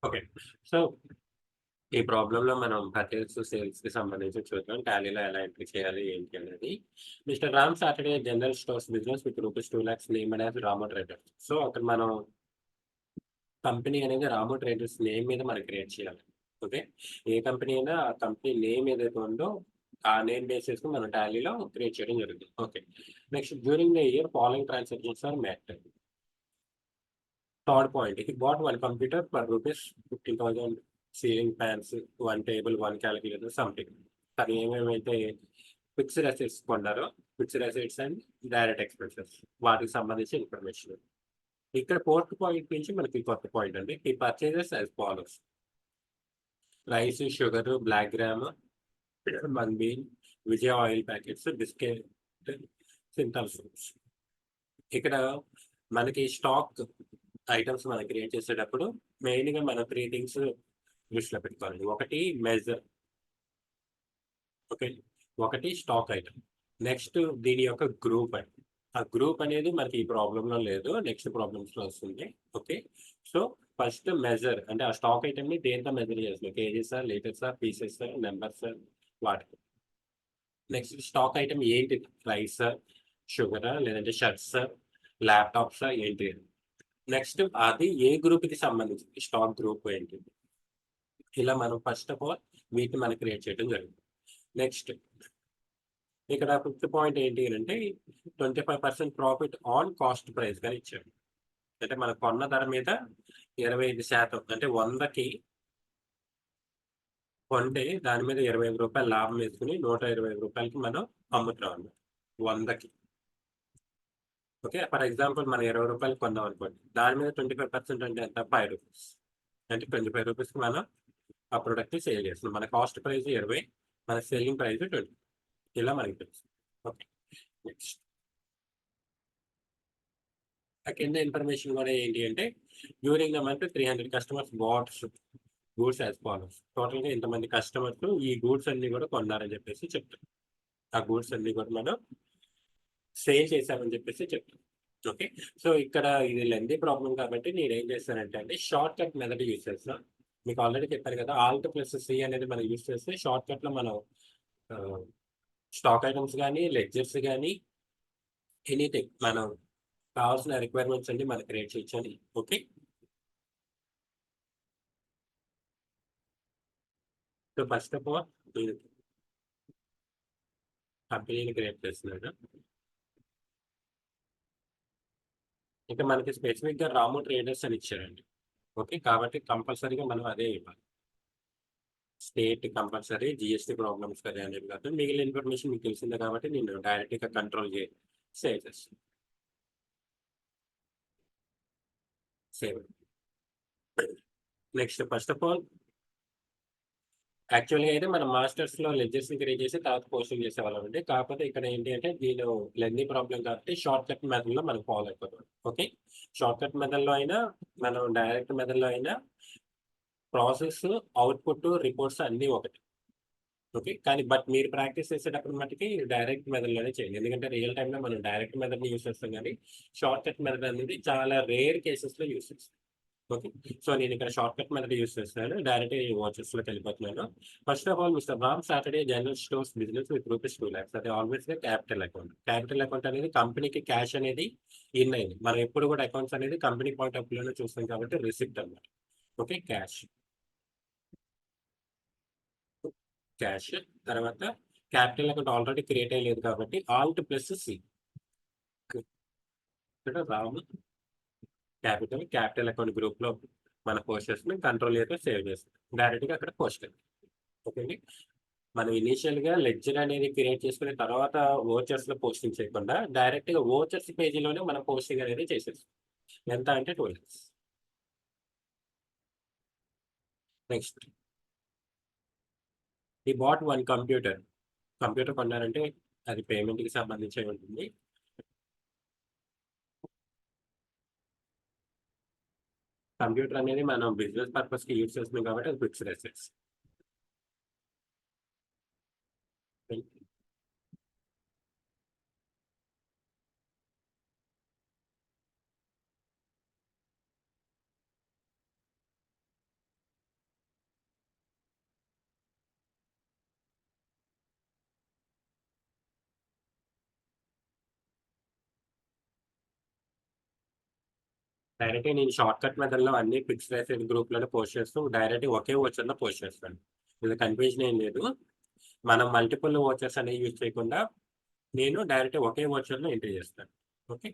Okay. So, ఈ ప్రాబ్లమ్‌లో మనం purchase, సేల్స్‌కి సంబంధించి చూద్దాం. టాలీలో ఎలా ఎంట్రీ చేయాలి ఏంటి అనేది. Mister Ram Saturday general stores business with rupees 2,00,000 named as Ramu traders. So, అక్కడ మనం కంపెనీ అనేది రాము ట్రేడర్స్ నేమ్ మీద మనం క్రియేట్ చేయాలి. ఓకే. ఏ కంపెనీ అయినా ఆ కంపెనీ నేమ్ ఏదైతే ఉందో ఆ నేమ్ బేస్ చేసుకొని మనం టాలీలో క్రియేట్ చేయడం జరుగుతుంది. Okay. Next during the year following transactions are met. Third point he bought one computer for rupees 15,000 ceiling fans, 1 table, 1 calculator something. తను ఏమేమైతే ఫిక్స్డ్ అసెట్స్ కొన్నారో, fixed assets and direct expenses వాటికి సంబంధించిన information. ఇక్కడ fourth point నుంచి మనకి కొత్త point అండి. ఈ purchases as follows: rice, sugar, black gram, one bean, Vijaya oil packets, biscuit, Cinthol fruits. ఇక్కడ మనకి స్టాక్ ఐటమ్స్ మనం క్రియేట్ చేసేటప్పుడు మెయిన్‌గా మనం 3 థింగ్స్ దృష్టిలో పెట్టుకోవాలి. ఒకటి మెజర్. ఓకే. ఒకటి స్టాక్ ఐటమ్. నెక్స్ట్ దీని యొక్క గ్రూప్ అండి. ఆ గ్రూప్ అనేది మనకి ఈ ప్రాబ్లమ్‌లో లేదు. నెక్స్ట్ ప్రాబ్లమ్స్‌లో వస్తుంది. ఓకే. సో, ఫస్ట్ మెజర్ అంటే ఆ స్టాక్ ఐటమ్‌ని దేనితో మెజర్ చేస్తున్నాం? కేజీసా? లీటర్సా? పీసెసా? నంబర్సా? వాటితో. నెక్స్ట్ స్టాక్ ఐటమ్ ఏంటిది? రైసా? షుగరా? లేదంటే షర్ట్సా? ల్యాప్‌టాప్సా? ఏంటి? నెక్స్ట్ అది ఏ గ్రూప్‌కి సంబంధించింది? స్టాక్ గ్రూప్ ఏంటి? ఇలా మనం ఫస్ట్ ఆఫ్ ఆల్ వీటిని మనం క్రియేట్ చేయడం జరిగింది. నెక్స్ట్ ఇక్కడ ఫిఫ్త్ పాయింట్ ఏంటి అనంటే 25% ప్రాఫిట్ ఆన్ కాస్ట్ ప్రైస్‌గా ఇచ్చాడు. అంటే మనం కొన్న ధర మీద 25% అంటే 100కి కొంటే దాని మీద రూ. 25 లాభం వేసుకొని రూ. 125కి మనం అమ్ముతున్నాం అన్నమాట. 100కి. ఓకే. ఫర్ ఎగ్జాంపుల్ మనం రూ. 20 కొన్నాం అనుకోండి. దాని మీద 25% అంటే ఎంత? రూ. 5. అంటే రూ. 25కి మనం ఆ ప్రొడక్ట్‌ని సేల్ చేస్తున్నాం. మన కాస్ట్ ప్రైస్ 20, మన సెల్లింగ్ ప్రైస్ 20. ఇలా మనకి తెలుసు. ఓకే. నెక్స్ట్ కింద ఇన్ఫర్మేషన్ కూడా ఏంటి అంటే during the month 300 customers bought goods as follows. టోటల్‌గా ఇంతమంది కస్టమర్స్ ఈ గూడ్స్ అన్నీ కూడా కొన్నారని చెప్పేసి చెప్తారు. ఆ గూడ్స్ అన్నీ కూడా మనం సేల్ చేశామని చెప్పేసి చెప్తాం. ఓకే. సో, ఇక్కడ ఇది లెంథీ ప్రాబ్లమ్ కాబట్టి నేనేం చేశానంటే అండి షార్ట్ కట్ మెథడ్ యూజ్ చేస్తా. మీకు ఆల్రెడీ చెప్పాను కదా! ఆల్ట్ ప్లస్ సి అనేది మనం యూజ్ చేస్తే షార్ట్ కట్‌లో మనం ఆహ్, స్టాక్ ఐటమ్స్ గాని, లెడ్జర్స్ గాని ఎనీథింగ్ మనం కావాల్సిన రిక్వైర్మెంట్స్ అన్ని మనం క్రియేట్ చేయొచ్చండి. Okay. So, first of all మీరు కంపెనీని క్రియేట్ చేస్తున్నాను. ఇక మనకి స్పెసిఫిక్‌గా రాము ట్రేడర్స్ అని ఇచ్చారండి. ఓకే. కాబట్టి కంపల్సరీగా మనం అదే ఇవ్వాలి. స్టేట్ కంపల్సరీ, జీఎస్టీ ప్రాబ్లమ్స్ కదా అనేది కాదు. మిగిలిన ఇన్ఫర్మేషన్ మీకు తెలిసిందే కాబట్టి నేను డైరెక్ట్‌గా కంట్రోల్ సేవ్ చేస్తాను. Save. Next first of all యాక్చువల్‌గా అయితే మనం మాస్టర్స్‌లో లెడ్జర్స్‌ని క్రియేట్ చేసి తర్వాత పోస్టింగ్ చేసేవాళ్ళమండి. కాకపోతే ఇక్కడ ఏంటి అంటే దీనిలో లెంథీ ప్రాబ్లమ్ కాబట్టి షార్ట్ కట్ మెథడ్‌లో మనం ఫాలో అయిపోతాం. ఓకే. షార్ట్ కట్ మెథడ్‌లో అయినా, మనం డైరెక్ట్ మెథడ్‌లో అయినా ప్రాసెస్, అవుట్‌పుట్, రిపోర్ట్స్ అన్నీ ఒకటే. ఓకే. కానీ మీరు ప్రాక్టీస్ చేసేటప్పుడు మట్టుకి డైరెక్ట్ మెథడ్‌లోనే చేయండి. ఎందుకంటే రియల్ టైమ్‌లో మనం డైరెక్ట్ మెథడ్‌ని యూజ్ చేస్తాం గానీ, షార్ట్ కట్ మెథడ్ అనేది చాలా రేర్ కేసెస్‌లో యూజ్ చేస్తాం. ఓకే. సో, నేనిక్కడ షార్ట్ కట్ మెథడ్ యూజ్ చేస్తున్నాను. డైరెక్ట్‌గా ఈ వాచెస్‌లోకెళ్ళిపోతున్నాను. First of all Mister Ram Saturday general stores business with rupees 2,00,000 అది ఆల్వేస్‌గా క్యాపిటల్ అకౌంట్. క్యాపిటల్ అకౌంట్ అనేది కంపెనీకి క్యాష్ అనేది ఇన్ అయింది. మనం ఎప్పుడు కూడా అకౌంట్స్ అనేది కంపెనీ పాయింట్ ఆఫ్ వ్యూలోనే చూస్తాం కాబట్టి రిసిప్ట్ అన్నమాట. ఓకే. క్యాష్. క్యాష్. తర్వాత క్యాపిటల్ అకౌంట్ ఆల్రెడీ క్రియేట్ అయ్యలేదు కాబట్టి ఆల్ట్ ప్లస్ సి. ఇక్కడ రామ్ క్యాపిటల్ అకౌంట్ గ్రూప్‌లో మన పోస్ట్ చేసుకొని కంట్రోల్ ఏతో సేవ్ చేస్తాం. డైరెక్ట్‌గా అక్కడ పోస్ట్ ఓకే అండి. మనం ఇనీషియల్‌గా లెడ్జర్ అనేది క్రియేట్ చేసుకున్న తర్వాత వోచర్స్‌లో పోస్టింగ్ చేయకుండా డైరెక్ట్‌గా వోచర్స్ పేజీలోనే మనం పోస్టింగ్ అనేది చేసేస్తాం. ఎంత అంటే 2 లాక్స్. నెక్స్ట్ ఈ బాట్ 1 కంప్యూటర్. కంప్యూటర్ కొన్నారంటే అది పేమెంట్‌కి సంబంధించే ఉంటుంది. కంప్యూటర్ అనేది మనం బిజినెస్ పర్పస్‌కి యూజ్ చేస్తున్నాం కాబట్టి అది ఫిక్స్డ్ అసెట్స్. డైరెక్ట్‌గా నేను షార్ట్‌కట్ మెథడ్‌లో అన్ని ఫిక్స్డ్ అసెట్ గ్రూప్‌లోనే పోస్ట్ చేస్తూ డైరెక్ట్‌గా ఒకే వోచర్‌లో పోస్ట్ చేస్తాను. ఇది కన్‌ఫ్యూజన్ ఏం లేదు. మనం మల్టిపుల్ వోచర్స్ అనేవి యూజ్ చేయకుండా నేను డైరెక్ట్‌గా ఒకే వోచర్‌లో ఎంట్రీ చేస్తాను. ఓకే.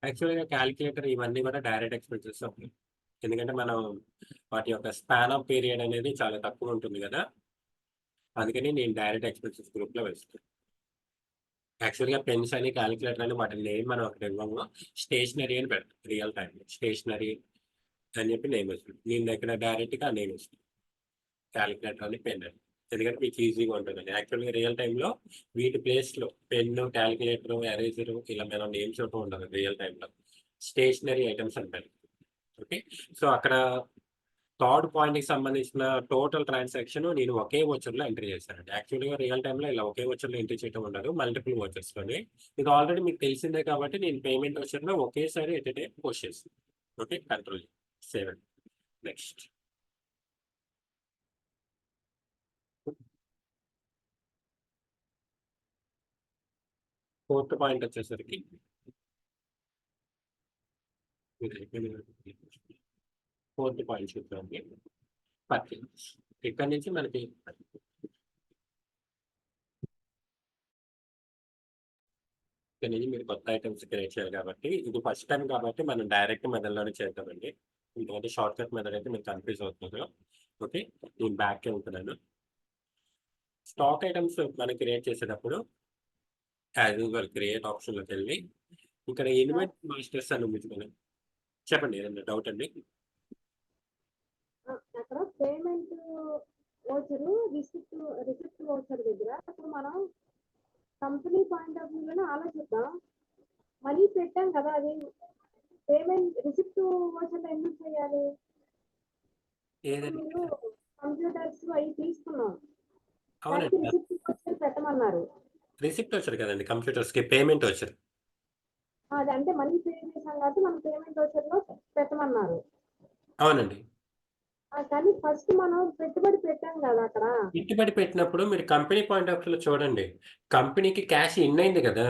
యాక్చువల్‌గా కాలిక్యులేటర్ ఇవన్నీ కూడా డైరెక్ట్ ఎక్స్‌పెన్సెస్ అవుతాయి. ఎందుకంటే మనం వాటి యొక్క స్పాన్ ఆఫ్ పీరియడ్ అనేది చాలా తక్కువ ఉంటుంది గదా! అందుకని నేను డైరెక్ట్ ఎక్స్‌పెన్సెస్ గ్రూప్‌లో వేస్తాను. యాక్చువల్‌గా పెన్స్ అని, కాలిక్యులేటర్ అని వాటి నేమ్ మనం అక్కడ ఇవ్వము. స్టేషనరీ అని పెడతాం రియల్ టైమ్‌లో. స్టేషనరీ అని చెప్పి నేమ్ ఇస్తాం. నేను ఇక్కడ డైరెక్ట్‌గా ఆ నేమ్ ఇస్తాను. కాలిక్యులేటర్ అని, పెన్ అని. ఎందుకంటే మీకు ఈజీగా ఉంటుందని. యాక్చువల్‌గా రియల్ టైమ్‌లో వీటి ప్లేస్‌లో పెన్ను, కాలిక్యులేటరు, ఎరేజరు ఇలా మనం నేమ్స్ ఇవ్వటం ఉండదు రియల్ టైమ్‌లో. స్టేషనరీ ఐటెమ్స్ అంటారు. ఓకే. సో, అక్కడ థర్డ్ పాయింట్‌కి సంబంధించిన టోటల్ ట్రాన్సాక్షన్ నేను ఒకే వోచర్‌లో ఎంట్రీ చేశానండి. యాక్చువల్‌గా రియల్ టైమ్‌లో ఇలా ఒకే వోచర్‌లో ఎంట్రీ చేయడం ఉండదు. మల్టిపుల్ వోచర్స్‌లోనే. ఇది ఆల్రెడీ మీకు తెలిసిందే కాబట్టి నేను పేమెంట్ వోచర్‌లో ఒకేసారి ఎట్ ఎ టైమ్ పోస్ట్ చేశాను. Okay. Control save. Next. Fourth point వచ్చేసరికి ఫోర్త్ పాయింట్ చూద్దామండి. పర్చేజ్. ఇక్కడ నుంచి మనకి ఇక్కడ నుంచి మీరు కొత్త ఐటెమ్స్ క్రియేట్ చేయాలి కాబట్టి ఇది ఫస్ట్ టైమ్ కాబట్టి మనం డైరెక్ట్ మెథడ్‌లోనే చేద్దామండి. ఎందుకంటే షార్ట్‌కట్ మెథడ్ అయితే మీరు కన్‌ఫ్యూజ్ అవుతున్నారు. ఓకే. నేను బ్యాక్‌కి వెళ్తున్నాను. స్టాక్ ఐటెమ్స్ మనం క్రియేట్ చేసేటప్పుడు యాజ్ యూజువల్ క్రియేట్ ఆప్షన్‌లోకెళ్ళి ఇక్కడ ఇన్వెంట్ మాస్టర్స్ అని ఉంది చూడండి. చెప్పండి ఏదైనా డౌట్ అండి? అక్కడ పేమెంట్ వోచర్, రిసిప్ట్ వోచర్ దగ్గర ఇప్పుడు మనం కంపెనీ పాయింట్ ఆఫ్ వ్యూలోనే ఆలోచిద్దాం. మనీ పెట్టాం కదా, అది పేమెంట్ రిసిప్ట్ వోచర్లో ఎందుకు చేయాలి? ఏదండి? మీరు కంప్యూటర్స్ అవి తీసుకున్నాం, దానికి అవునండి. రిసిప్ట్ వోచర్ పెట్టమన్నారు. రిసిప్ట్ వచ్చారు కదండీ కంప్యూటర్స్‌కి పేమెంట్ వచ్చారు. అది అంటే మనీ పే చేసాం కాబట్టి మనం పేమెంట్ వోచర్లో పెట్టమన్నారు. అవునండి. కానీ ఫస్ట్ మనం పెట్టుబడి పెట్టాం కదా అక్కడ. పెట్టుబడి పెట్టినప్పుడు మీరు కంపెనీ పాయింట్ ఆఫ్ వ్యూలో చూడండి. కంపెనీకి క్యాష్ ఇన్ అయింది గదా!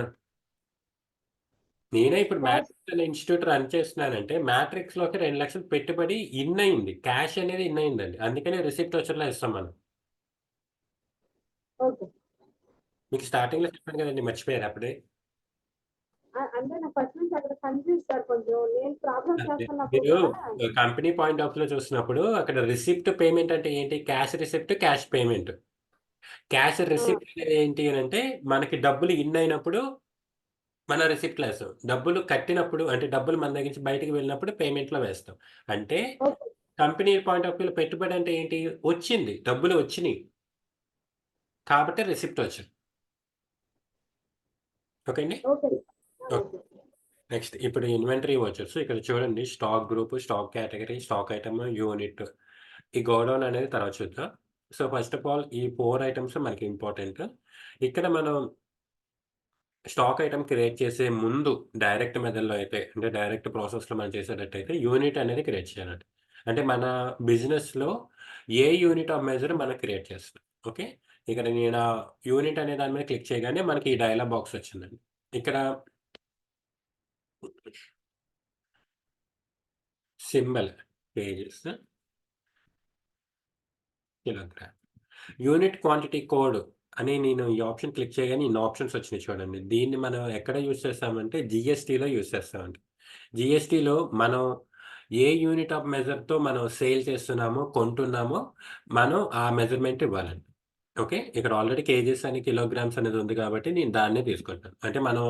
నేనే ఇప్పుడు క్యాష్. మ్యాట్రిక్స్ అనే ఇన్‌స్టిట్యూట్ రన్ చేస్తున్నానంటే మ్యాట్రిక్స్‌లోకి 2,00,000 పెట్టుబడి ఇన్ అయింది. క్యాష్ అనేది ఇన్ అయిందండి. అందుకనే రిసిప్ట్ వోచర్‌లో ఇస్తాం మనం. ఓకే. మీకు స్టార్టింగ్‌లో చెప్పాను కదండీ మర్చిపోయారా అప్పుడే? అంటే నాకు ఫస్ట్ నుంచి అక్కడ కన్‌ఫ్యూజ్ సార్ కొంచెం. నేను ప్రాబ్లమ్ అదే. చేస్తున్నప్పుడు మీరు కూడా. కంపెనీ పాయింట్ ఆఫ్ వ్యూలో చూసినప్పుడు అక్కడ రిసిప్ట్ పేమెంట్ అంటే ఏంటి? Cash receipt, cash payment. Cash ఆ! రిసిప్ట్ అనేది ఏంటి అనంటే మనకి డబ్బులు ఇన్ అయినప్పుడు మన రిసిప్ట్‌లో ఏస్తాం. డబ్బులు కట్టినప్పుడు అంటే డబ్బులు మన దగ్గర నుంచి బయటికి వెళ్ళినప్పుడు పేమెంట్‌లో వేస్తాం. అంటే ఓకే. కంపెనీ పాయింట్ ఆఫ్ వ్యూలో పెట్టుబడి అంటే ఏంటి? వచ్చింది. డబ్బులు వచ్చినియి. కాబట్టి రిసిప్ట్ వచ్చింది. ఓకే అండి? ఓకే. ఓకే. ఓకే. నెక్స్ట్ ఇప్పుడు ఇన్వెంటరీ వోచర్స్ ఇక్కడ చూడండి stock group, stock category, stock item, unit. ఈ గోడౌన్ అనేది తర్వాత చూద్దాం. సో, ఫస్ట్ ఆఫ్ ఆల్ ఈ 4 ఐటెమ్స్ మనకి ఇంపార్టెంట్. ఇక్కడ మనం స్టాక్ ఐటెమ్ క్రియేట్ చేసే ముందు డైరెక్ట్ మెథడ్‌లో అయితే అంటే డైరెక్ట్ ప్రాసెస్‌లో మనం చేసేటట్టయితే యూనిట్ అనేది క్రియేట్ చేయాలండి. అంటే మన బిజినెస్‌లో ఏ యూనిట్ ఆఫ్ మెజర్ మనం క్రియేట్ చేస్తాం. ఓకే. ఇక్కడ నేను ఆ యూనిట్ అనే దాని మీద క్లిక్ చేయగానే మనకి ఈ డయలాగ్ బాక్స్ వచ్చిందండి. ఇక్కడ symbol pages kilogram. Unit quantity code అని నేను ఈ ఆప్షన్ క్లిక్ చేయగానే ఇన్ని ఆప్షన్స్ వచ్చినాయి చూడండి. దీన్ని మనం ఎక్కడ యూజ్ చేస్తామంటే జీఎస్టీలో యూజ్ చేస్తామండి. జీఎస్టీలో మనం ఏ యూనిట్ ఆఫ్ మెజర్‌తో మనం సేల్ చేస్తున్నామో, కొంటున్నామో మనం ఆ మెజర్‌మెంట్ ఇవ్వాలండి. ఓకే. ఇక్కడ ఆల్రెడీ కేజీస్ అని, కిలోగ్రామ్స్ అనేది ఉంది కాబట్టి నేను దాన్నే తీసుకుంటాను. అంటే మనం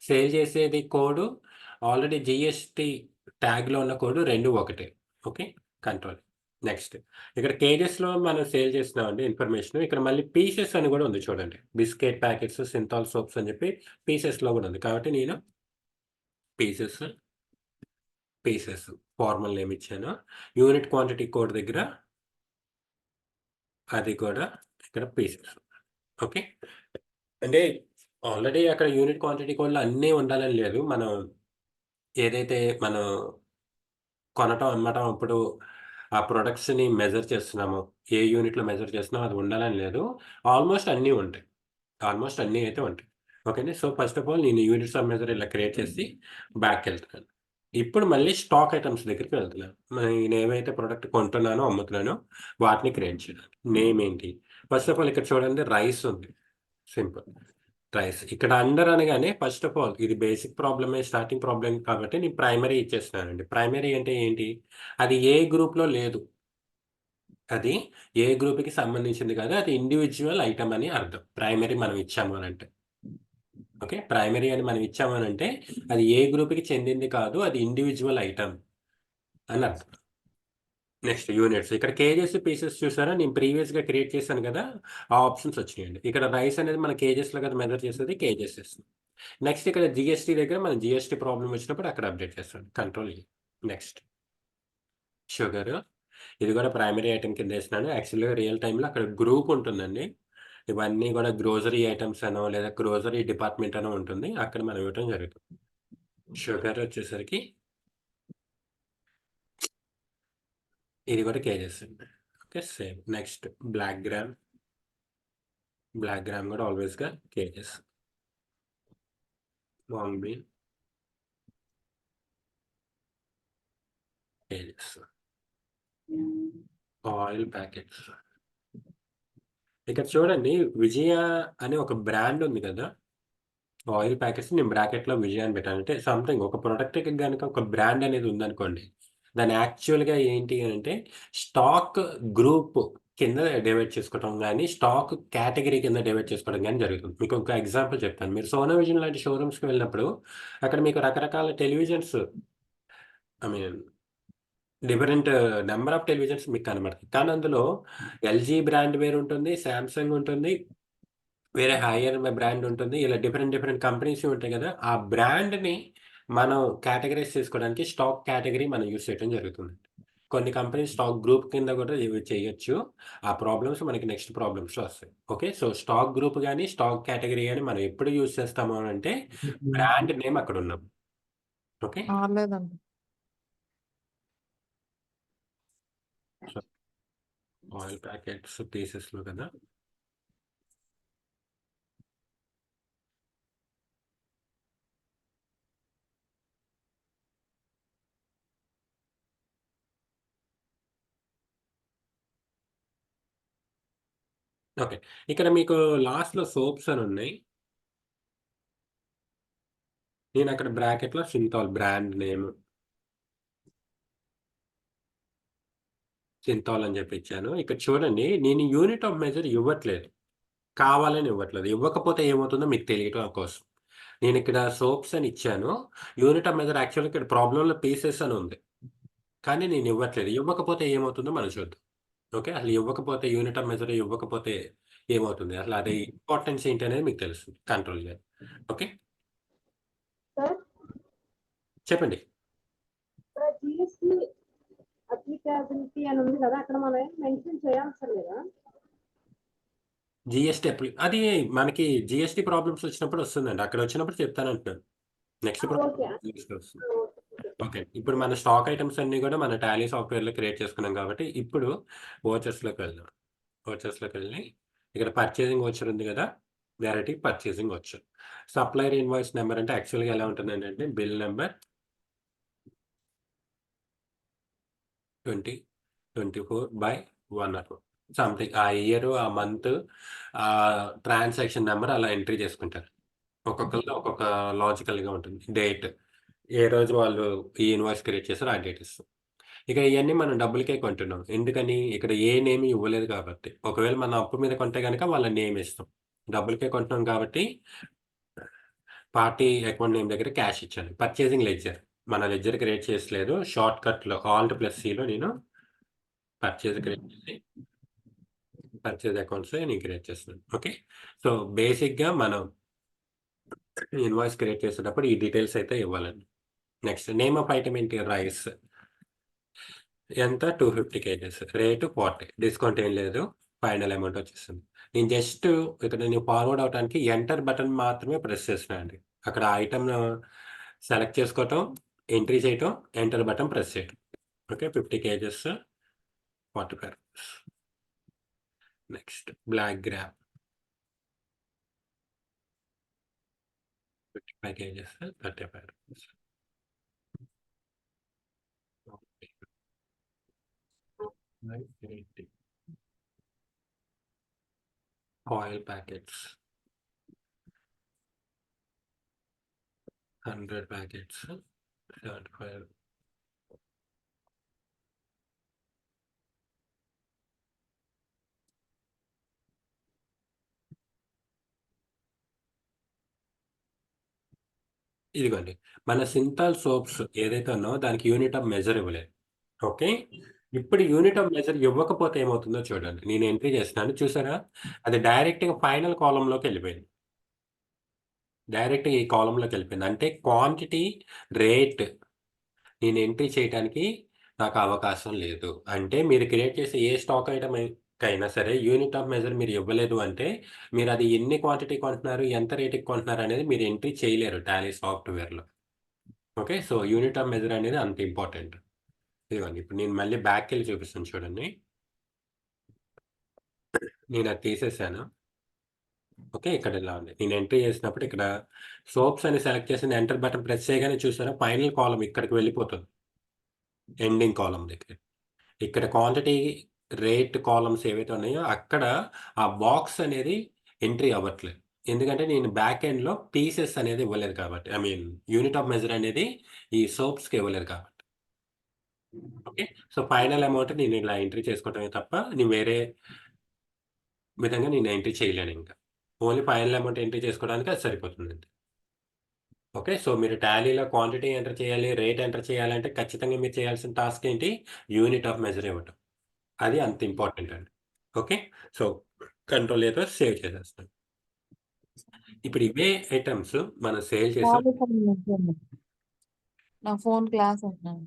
సేల్ చేసేది కోడ్ ఆల్రెడీ జీఎస్టీ ట్యాగ్‌లో ఉన్న కోడ్ 2 ఒకటే. ఓకే. కంట్రోల్. నెక్స్ట్ ఇక్కడ కేజెస్‌లో మనం సేల్ చేస్తున్నామండి ఇన్ఫర్మేషన్. ఇక్కడ మళ్ళీ పీసెస్ అని గూడా ఉంది చూడండి. బిస్కెట్ ప్యాకెట్స్, సింథాల్ సోప్స్ అని చెప్పి పీసెస్‌లో గూడా ఉంది. కాబట్టి నేను పీసెస్, పీసెస్ ఫార్మల్ నేమ్ ఇచ్చాను. యూనిట్ క్వాంటిటీ కోడ్ దగ్గర అది కూడా ఇక్కడ పీసెస్. ఓకే. అంటే ఆల్రెడీ అక్కడ యూనిట్ క్వాంటిటీ కోడ్‌లో అన్నీ ఉండాలని లేదు. మనం ఏదైతే మనం కొనటం, అమ్మటం అప్పుడు ఆ ప్రొడక్ట్స్ని మెజర్ చేస్తున్నాము, ఏ యూనిట్లో మెజర్ చేస్తున్నామో అది ఉండాలని లేదు. ఆల్మోస్ట్ అన్నీ ఉంటాయి. ఆల్మోస్ట్ అన్నీ అయితే ఉంటాయి. ఓకేనా. సో ఫస్ట్ ఆఫ్ ఆల్ నేను యూనిట్స్ ఆఫ్ మెజర్ ఇలా క్రియేట్ చేసి బ్యాక్కి వెళ్తున్నాను. ఇప్పుడు మళ్ళీ స్టాక్ ఐటమ్స్ దగ్గరికి వెళ్తున్నాను. నేను ఏవైతే ప్రొడక్ట్ కొంటున్నానో అమ్ముతున్నానో వాటిని క్రియేట్ చేయడానికి నేమ్ ఏంటి. ఫస్ట్ ఆఫ్ ఆల్ ఇక్కడ చూడండి రైస్ ఉంది. Simple rice. ఇక్కడ అండర్ అనగానే ఫస్ట్ ఆఫ్ ఆల్ ఇది బేసిక్ ప్రాబ్లమే, స్టార్టింగ్ ప్రాబ్లమ్ కాబట్టి నేను ప్రైమరీ ఇచ్చేస్తున్నానండి. ప్రైమరీ అంటే ఏంటి, అది ఏ గ్రూప్లో లేదు, అది ఏ గ్రూప్కి సంబంధించింది కాదు, అది ఇండివిజువల్ ఐటమ్ అని అర్థం. ప్రైమరీ మనం ఇచ్చాము అని అంటే, ఓకే. ప్రైమరీ అని మనం ఇచ్చాము అని అంటే అది ఏ గ్రూప్కి చెందింది కాదు, అది ఇండివిజువల్ ఐటమ్ అని అర్థం. Next units. ఇక్కడ కేజెస్, పీసెస్ చూసారా, నేను ప్రీవియస్‌గా క్రియేట్ చేశాను కదా, ఆ ఆప్షన్స్ వచ్చినాయండి. ఇక్కడ రైస్ అనేది మన కేజెస్‌లో కదా మెజర్ చేసేది, కేజెస్ చేస్తుంది. నెక్స్ట్ ఇక్కడ జీఎస్టీ దగ్గర మనం జీఎస్టీ ప్రాబ్లమ్ వచ్చినప్పుడు అక్కడ అప్డేట్ చేస్తాం. కంట్రోల్ ఈ. Next sugar. ఇది కూడా ప్రైమరీ ఐటమ్ కింద వేసినాను. యాక్చువల్‌గా రియల్ టైమ్‌లో అక్కడ గ్రూప్ ఉంటుందండి. ఇవన్నీ కూడా గ్రోసరీ ఐటమ్స్ అనో లేదా గ్రోసరీ డిపార్ట్మెంట్ అనో ఉంటుంది. అక్కడ మనం ఇవ్వటం జరుగుతుంది. షుగర్ వచ్చేసరికి ఇది కూడా కేజెస్ అండి. Okay same. Next black gram. Black gram కూడా ఆల్వేస్‌గా KGs. Long bean KGs. Oil packets. ఇక్కడ చూడండి విజయ అనే ఒక బ్రాండ్ ఉంది కదా, ఆయిల్ ప్యాకెట్స్ నేను బ్రాకెట్‌లో విజయ అని పెట్టాను. అంటే సంథింగ్ ఒక ప్రొడక్ట్‌కి గనుక ఒక బ్రాండ్ అనేది ఉందనుకోండి, దాన్ని యాక్చువల్‌గా ఏంటి అనంటే స్టాక్ గ్రూప్ కింద డివైడ్ చేసుకోవటం గానీ, స్టాక్ కేటగరీ కింద డివైడ్ చేసుకోవడం గానీ జరుగుతుంది. మీకు ఒక ఎగ్జాంపుల్ చెప్తాను. మీరు సోనా విజన్ లాంటి షోరూమ్స్‌కి వెళ్ళినప్పుడు అక్కడ మీకు రకరకాల televisions, I mean different number of televisions మీకు కనబడతాయి. కానీ అందులో ఎల్‌జీ బ్రాండ్ వేరుంటుంది, సామ్‌సంగ్ ఉంటుంది, వేరే హైయర్ బ్రాండ్ ఉంటుంది. ఇలా డిఫరెంట్ డిఫరెంట్ కంపెనీస్ ఉంటాయి కదా, ఆ బ్రాండ్‌ని మనం కేటగరైజ్ చేసుకోవడానికి స్టాక్ కేటగరీ మనం యూజ్ చేయడం జరుగుతుంది. కొన్ని కంపెనీస్ స్టాక్ గ్రూప్ కింద కూడా ఇవి చేయొచ్చు. ఆ ప్రాబ్లమ్స్ మనకి నెక్స్ట్ ప్రాబ్లమ్స్‌లో వస్తాయి. ఓకే. సో స్టాక్ గ్రూప్ గాని, స్టాక్ కేటగరీ గాని మనం ఎప్పుడు యూజ్ చేస్తాము అనంటే బ్రాండ్ నేమ్ అక్కడ ఉన్నప్పుడు. ఓకే. లేదండి. సో ఆయిల్ ప్యాకెట్స్ పీసెస్‌లో కదా. ఓకే. ఇక్కడ మీకు లాస్ట్‌లో సోప్స్ అని ఉన్నాయి. నేను అక్కడ బ్రాకెట్‌లో సింథాల్ బ్రాండ్ నేమ్ సింథాల్ అని చెప్పి ఇచ్చాను. ఇక్కడ చూడండి నేను యూనిట్ ఆఫ్ మెజర్ ఇవ్వట్లేదు. కావాలని ఇవ్వట్లేదు. ఇవ్వకపోతే ఏమవుతుందో మీకు తెలియటం కోసం. నేను ఇక్కడ సోప్స్ అని ఇచ్చాను. యూనిట్ ఆఫ్ మెజర్ యాక్చువల్‌గా ఇక్కడ ప్రాబ్లమ్‌లో పీసెస్ అని ఉంది. కానీ నేను ఇవ్వట్లేదు. ఇవ్వకపోతే ఏమవుతుందో మనం చూద్దాం. ఓకే. అసలు ఇవ్వకపోతే యూనిట్ ఆఫ్ మెజర్ ఇవ్వకపోతే ఏమవుతుంది? అసలు అది ఇంపార్టెన్స్ ఏంటి అనేది మీకు తెలుస్తుంది. కంట్రోల్ చేయాలి. ఓకే. సార్ చెప్పండి. ఇక్కడ జిఎస్టీ అప్లికబిలిటీ అని ఉంది కదా, అక్కడ మనం ఏం మెన్షన్ చేయాల్సిన లేదా? జీఎస్టీ అది మనకి జీఎస్టీ ప్రాబ్లమ్స్ వచ్చినప్పుడు వస్తుందండి. అక్కడ వచ్చినప్పుడు చెప్తానంటున్నాను. Next okay. వస్తుంది. ఓకే. ఇప్పుడు మన స్టాక్ ఐటమ్స్ అన్నీ కూడా మన టాలీ సాఫ్ట్‌వేర్‌లో క్రియేట్ చేసుకున్నాం కాబట్టి ఇప్పుడు వోచర్స్‌లోకి వెళ్దాం. వోచర్స్‌లోకి వెళ్ళి ఇక్కడ పర్చేసింగ్ వోచర్ ఉంది కదా, డైరెక్ట్‌గా purchasing voucher. Supplier invoice number అంటే యాక్చువల్‌గా ఎలా ఉంటుందంటే బిల్ నంబర్ 2024/104 సంథింగ్ ఆ ఇయర్, ఆ మంత్, ట్రాన్సాక్షన్ నంబర్ అలా ఎంట్రీ చేసుకుంటారు. ఒక్కొక్కళ్ళది ఒక్కొక్క లాజికల్‌గా ఉంటుంది. డేట్, ఏ రోజు వాళ్ళు ఈ ఇన్వాయిస్ క్రియేట్ చేసారో ఆ డేట్ ఇస్తాం. ఇక ఇయన్నీ మనం డబ్బులకే కొంటున్నాం. ఎందుకని? ఇక్కడ ఏ నేమ్ ఇవ్వలేదు కాబట్టి. ఒకవేళ మనం అప్పు మీద కొంటే గనక వాళ్ళ నేమ్ ఇస్తాం. డబ్బులకే కొంటున్నాం కాబట్టి పార్టీ అకౌంట్ నేమ్ దగ్గర క్యాష్ ఇచ్చాను. Purchasing ledger. మన లెడ్జర్ క్రియేట్ చేసలేదు. షార్ట్‌కట్‌లో ఆల్ట్+సిలో నేను పర్చేజ్ క్రియేట్ చేసి పర్చేజ్ అకౌంట్స్ నేను క్రియేట్ చేస్తున్నాను. ఓకే. సో బేసిక్‌గా మనం ఇన్వాయిస్ క్రియేట్ చేసేటప్పుడు ఈ డీటెయిల్స్ అయితే ఇవ్వాలండి. నెక్స్ట్ నేమ్ ఆఫ్ ఐటమ్ ఏంటి? రైస్. ఎంత? 250 కేజెస్. రేటు 40. డిస్కౌంట్ ఏం లేదు. ఫైనల్ అమౌంట్ వచ్చేస్తుంది. నేను జస్ట్ ఇక్కడ నేను ఫార్వర్డ్ అవ్వడానికి ఎంటర్ బటన్ మాత్రమే ప్రెస్ చేస్తున్నా అండి. అక్కడ ఐటెమ్ సెలెక్ట్ చేసుకోవటం, ఎంట్రీ చేయటం, ఎంటర్ బటన్ ప్రెస్ చేయటం. Okay. 50 kgs 45 rupees. Next, black gram. 55 kgs, 35 rupees. Okay. 980. Oil packets. 100 packets, 75. ఇదిగోండి, మన సింథాల్ సోప్స్ ఏదైతే ఉన్నావో దానికి యూనిట్ ఆఫ్ మెజర్ ఇవ్వలేదు. ఓకే, ఇప్పుడు యూనిట్ ఆఫ్ మెజర్ ఇవ్వకపోతే ఏమవుతుందో చూడండి. నేను ఎంట్రీ చేస్తున్నాను, చూసారా? అది డైరెక్ట్గా ఫైనల్ కాలంలోకి వెళ్ళిపోయింది. డైరెక్ట్గా ఈ కాలంలోకి వెళ్ళిపోయింది. అంటే క్వాంటిటీ, రేట్ నేను ఎంట్రీ చేయడానికి నాకు అవకాశం లేదు. అంటే మీరు క్రియేట్ చేసే ఏ స్టాక్ ఐటమ్ అయినా సరే యూనిట్ ఆఫ్ మెజర్ మీరు ఇవ్వలేదు అంటే మీరు అది ఎన్ని క్వాంటిటీ కొంటున్నారు, ఎంత రేటుకి కొంటున్నారు అనేది మీరు ఎంట్రీ చేయలేరు టాలీ సాఫ్ట్వేర్లో. Okay, so unit of measure అనేది అంత ఇంపార్టెంట్. ఇదిగోండి, ఇప్పుడు నేను మళ్ళీ బ్యాక్కి వెళ్ళి చూపిస్తాను చూడండి. నేను అది తీసేసాను. ఓకే, ఇక్కడ ఇలా ఉంది. నేను ఎంట్రీ చేసినప్పుడు ఇక్కడ సోప్స్ అని సెలెక్ట్ చేసిన ఎంటర్ బటన్ ప్రెస్ చేయగానే చూసారా ఫైనల్ కాలం ఇక్కడికి వెళ్ళిపోతుంది, ఎండింగ్ కాలం దగ్గర. ఇక్కడ క్వాంటిటీ, రేట్ కాలమ్స్ ఏవైతే ఉన్నాయో అక్కడ ఆ బాక్స్ అనేది ఎంట్రీ అవ్వట్లేదు. ఎందుకంటే నేను బ్యాక్ ఎండ్లో పీసెస్ అనేది ఇవ్వలేదు కాబట్టి, I mean unit of measure అనేది ఈ సోప్స్కి ఇవ్వలేదు కాబట్టి. ఓకే, సో ఫైనల్ అమౌంట్ నేను ఇలా ఎంట్రీ చేసుకోవటమే తప్ప నేను వేరే విధంగా నేను ఎంట్రీ చేయలేను ఇంకా. ఓన్లీ ఫైనల్ అమౌంట్ ఎంట్రీ చేసుకోవడానికి అది సరిపోతుందండి. ఓకే, సో మీరు టాలీలో క్వాంటిటీ ఎంటర్ చేయాలి, రేట్ ఎంటర్ చేయాలంటే ఖచ్చితంగా మీరు చేయాల్సిన టాస్క్ ఏంటి? యూనిట్ ఆఫ్ మెజర్ ఇవ్వటం. అది అంత ఇంపార్టెంట్ అండి. ఓకే, సో కంట్రోల్ ఏదో సేవ్ చేసేస్తాం. ఇప్పుడు ఇవే ఐటమ్స్ మనం సేల్ చేసాం. నా ఫోన్ క్లాస్ అంటున్నాను.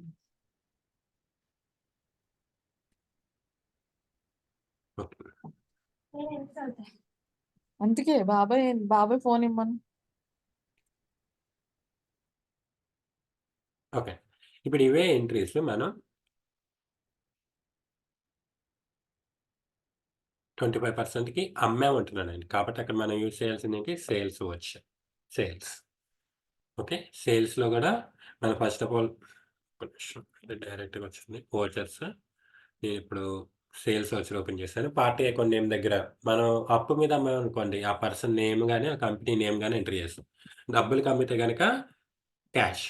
ఓకే. అందుకే బాబాయ్ ఫోన్ ఇమ్మను. ఓకే, ఇప్పుడు ఇవే ఎంట్రీస్ మనం 25%కి అమ్మామంటున్నానండి. కాబట్టి అక్కడ మనం యూజ్ చేయాల్సింది ఏంటి? సేల్స్ వచ్చి సేల్స్. ఓకే, సేల్స్లో కూడా మనం ఫస్ట్ ఆఫ్ ఆల్ డైరెక్ట్గా వచ్చింది ఓచర్స్. నేను ఇప్పుడు సేల్స్ వచ్చి ఓపెన్ చేశాను. పార్టీ అకౌంట్ నేమ్ దగ్గర మనం అప్పు మీద అమ్మామనుకోండి, ఆ పర్సన్ నేమ్ కానీ ఆ కంపెనీ నేమ్ కానీ ఎంటర్ చేస్తాం. డబ్బులకి అమ్మితే కనుక cash.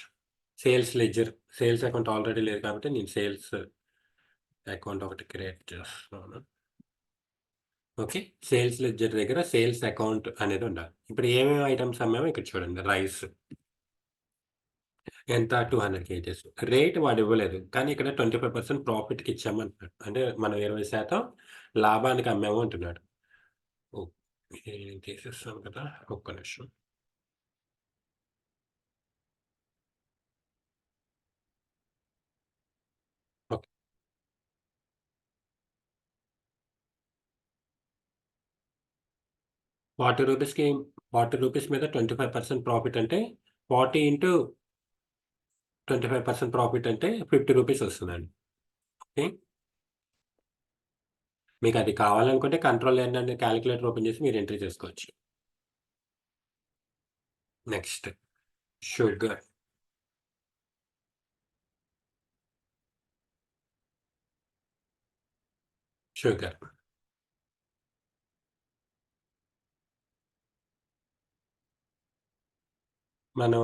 Sales ledger, sales account already లేదు కాబట్టి నేను సేల్స్ అకౌంట్ ఒకటి క్రియేట్ చేస్తున్నాను. ఓకే, సేల్స్ లెడ్జర్ దగ్గర సేల్స్ అకౌంట్ అనేది ఉండాలి. ఇప్పుడు ఏమేమి ఐటమ్స్ అమ్మామో ఇక్కడ చూడండి. రైస్ ఎంత? 200 kgs. రేట్ వాడు ఇవ్వలేదు, కానీ ఇక్కడ 25% ప్రాఫిట్కి ఇచ్చామంటున్నాడు. అంటే మనం 20% లాభానికి అమ్మాము అంటున్నాడు. తీసేస్తాం కదా, ఒక్క నిమిషం. ఓకే, ₹40కి 40 రూపీస్ మీద 25% ప్రాఫిట్ అంటే 40 ఇంటూ 25% ప్రాఫిట్ అంటే 50 రూపీస్ వస్తుందండి. ఓకే, మీకు అది కావాలనుకుంటే కంట్రోల్ ఏంటంటే క్యాలిక్యులేటర్ ఓపెన్ చేసి మీరు ఎంట్రీ చేసుకోవచ్చు. Next sugar. షుగర్ మనం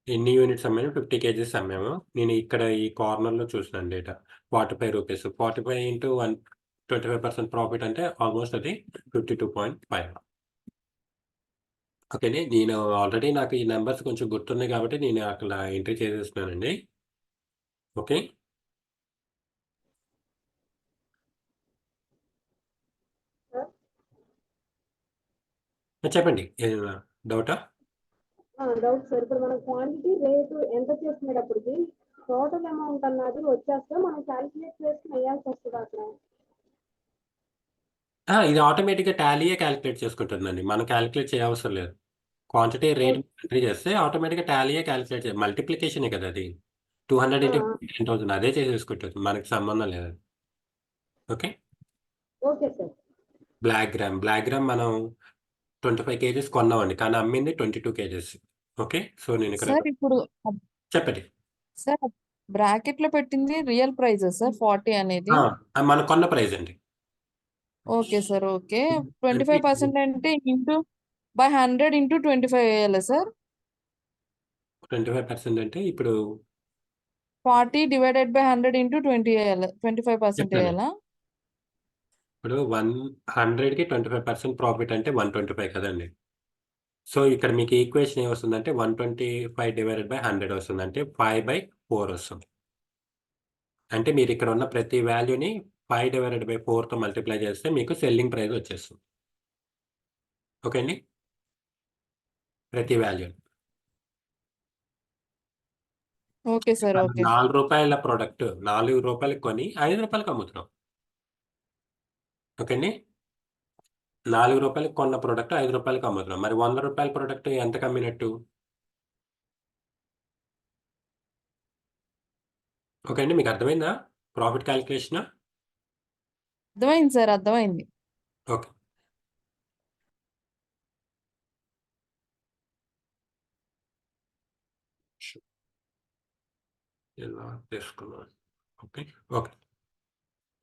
ఎన్ని యూనిట్స్ అమ్మాము? 50 kgs అమ్మాము. నేను ఇక్కడ ఈ కార్నర్లో చూసినాను డేటా. 45 రూపీస్. 45 ఇంటూ 25% ప్రాఫిట్ అంటే ఆల్మోస్ట్ అది 52.5. ఓకేనే, నేను ఆల్రెడీ నాకు ఈ నెంబర్స్ కొంచెం గుర్తున్నాయి కాబట్టి నేను అక్కడ ఎంట్రీ చేసేస్తున్నానండి. ఓకే, చెప్పండి, ఏదైనా డౌటా? Doubt sir. ఇప్పుడు మనం క్వాంటిటీ రేటు ఎంత చేసుకునేటప్పటికి టోటల్ అమౌంట్ అన్నది వచ్చేస్తే మనం క్యాలిక్యులేట్ చేసుకుని వేయాల్సి వస్తుంది అక్కడ. ఇది ఆటోమేటిక్గా టాలీయే క్యాలిక్యులేట్ చేసుకుంటుందండి. మనం క్యాలిక్యులేట్ చేయవసరం లేదు. క్వాంటిటీ రేట్ ఎంట్రీ చేస్తే ఆటోమేటిక్గా టాలీయే క్యాలిక్యులేట్ చేయాలి. మల్టిప్లికేషనే కదా అది. 200 ఆ, ఇంటూ 10,000 అదే చేసేసుకుంటుంది, మనకి సంబంధం లేదు. Okay. Okay sir. Black gram మనం 25 కేజెస్ కొన్నామండి, కానీ అమ్మింది 22 కేజెస్. ఓకే. సో నేను ఇక్కడ సార్ ఇప్పుడు చెప్పండి. సార్ బ్రాకెట్ లో పెట్టింది రియల్ ప్రైస్ సార్ 40 అనేది. మన కొన్న ప్రైస్ అండి. Okay sir. ఓకే. అంటే 25% అంటే ఇంటూ బై 100 ఇంటూ 25 వేయాలా సార్? 25% అంటే ఇప్పుడు 40 డివైడెడ్ బై 100 ఇంటూ 20 వేయాలా? 25% చెప్తాను. వేయాలా? ఇప్పుడు 100కి 25% ప్రాఫిట్ అంటే 125 కదండి. సో ఇక్కడ మీకు ఈక్వేషన్ ఏమొస్తుందంటే 125 డివైడెడ్ బై 100 వస్తుంది, అంటే 5/4 వస్తుంది. అంటే మీరు ఇక్కడ ఉన్న ప్రతి వాల్యూని 5 డివైడెడ్ బై 4తో మల్టిప్లై చేస్తే మీకు సెల్లింగ్ ప్రైస్ వచ్చేస్తుంది. ఓకే అండి. ప్రతి value okay sir. Okay. ₹4 product ₹4 కొని ₹5 అమ్ముతున్నాం. ఓకే అండి. ₹4 కొన్న ప్రొడక్ట్ ₹5 అమ్ముతున్నాం. మరి ₹100 ప్రొడక్ట్ ఎంతకు అమ్మినట్టు? ఓకే అండి. మీకు అర్థమైందా ప్రాఫిట్ క్యాలిక్యులేషన్? అర్థమైంది సార్. అర్థమైంది. ఓకే. ఇలా తీసుకున్నాం. Okay. Okay.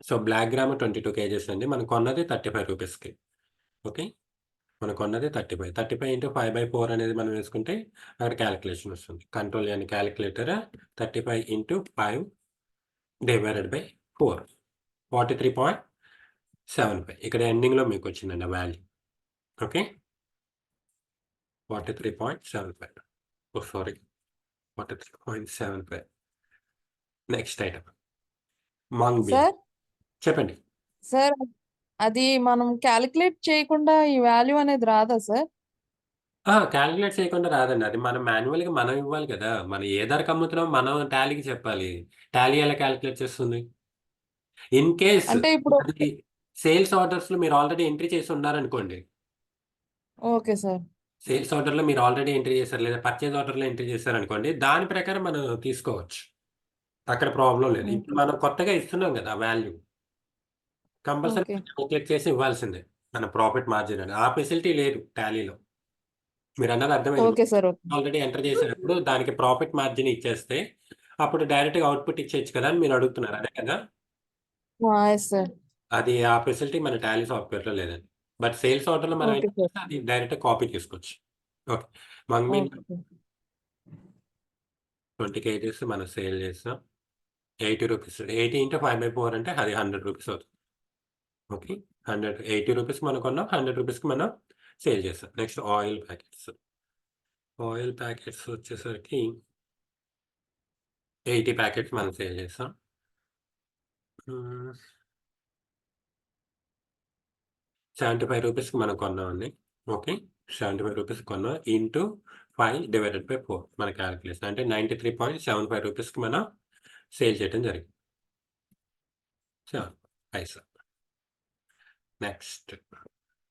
So black gram 22 kgs అండి. మనం కొన్నది ₹35కి. ఓకే. మనం కొన్నది 35 ఇంటూ 5/4 అనేది మనం వేసుకుంటే అక్కడ క్యాలిక్యులేషన్ వస్తుంది. కంట్రోల్ అని క్యాలిక్యులేటర్ 35 ఇంటూ 5 డివైడెడ్ బై 4 43.75. ఇక్కడ ఎండింగ్లో మీకు వచ్చిందండి ఆ value. Okay. 43.75. Oh sorry, 43.75. Next item moong bean. Sir చెప్పండి. సార్ అది మనం క్యాలిక్యులేట్ చేయకుండా ఈ వాల్యూ అనేది రాదా సార్? క్యాలిక్యులేట్ చేయకుండా రాదండి. అది మనం మాన్యువల్‌గా మనం ఇవ్వాలి కదా! మనం ఏ ధరకు అమ్ముతున్నామో మనం టాలీకి చెప్పాలి. టాలీ ఎలా క్యాలిక్యులేట్ చేస్తుంది? ఇన్ కేస్ అంటే ఇప్పుడు అది సేల్స్ ఆర్డర్స్‌లో మీరు ఆల్రెడీ ఎంట్రీ చేసి ఉన్నారనుకోండి. Okay sir. సేల్స్ ఆర్డర్‌లో మీరు ఆల్రెడీ ఎంట్రీ చేశారు, లేదా పర్చేజ్ ఆర్డర్‌లో ఎంట్రీ చేశారనుకోండి. దాని ప్రకారం మనం తీసుకోవచ్చు. అక్కడ ప్రాబ్లమ్ లేదు. ఇప్పుడు ఓకే. మనం కొత్తగా ఇస్తున్నాం కదా వాల్యూ. Compulsory okay. క్యాలిక్యులేట్ చేసి ఇవ్వాల్సిందే. మన ప్రాఫిట్ మార్జిన్ అని. ఆ ఫెసిలిటీ లేదు టాలీలో. మీరన్నది అర్థమైంది. Okay sir. Okay. Already enter చేసేటప్పుడు దానికి ప్రాఫిట్ మార్జిన్ ఇచ్చేస్తే, అప్పుడు డైరెక్ట్‌గా అవుట్‌పుట్ ఇచ్చేయొచ్చు కదా! అని మీరు అడుగుతున్నారు. అదే కదా! Yes sir. అది ఆ ఫెసిలిటీ మన టాలీ సాఫ్ట్‌వేర్‌లో లేదండి. బట్ సేల్స్ ఆర్డర్‌లో మనం ఓకే ఎంటర్ సార్. చేస్తే అది డైరెక్ట్‌గా కాపీ తీసుకోవచ్చు. ఓకే. మంగ్మీన్ ఓకే సార్. 20 కేజీస్ మనం సేల్ చేసాం. ₹80. 80 ఇంటూ 5/4 అంటే అది ₹100 అవుతుంది. ఓకే. 100 ₹80 మనం కొన్నాం. ₹100కి మనం సేల్ చేసాం. Next oil packets. Oil packets వచ్చేసరికి 80 ప్యాకెట్స్ మనం సేల్ చేసాం. హ్మ్. ₹75కి మనం కొన్నామండి. ఓకే. ₹75 కొన్నాం. ఇంటూ 5 డివైడెడ్ బై 4 మన కాలిక్యులేషన్. అంటే ₹93.75కి మనం సేల్ చేయడం జరిగింది. 7 పైసా. Next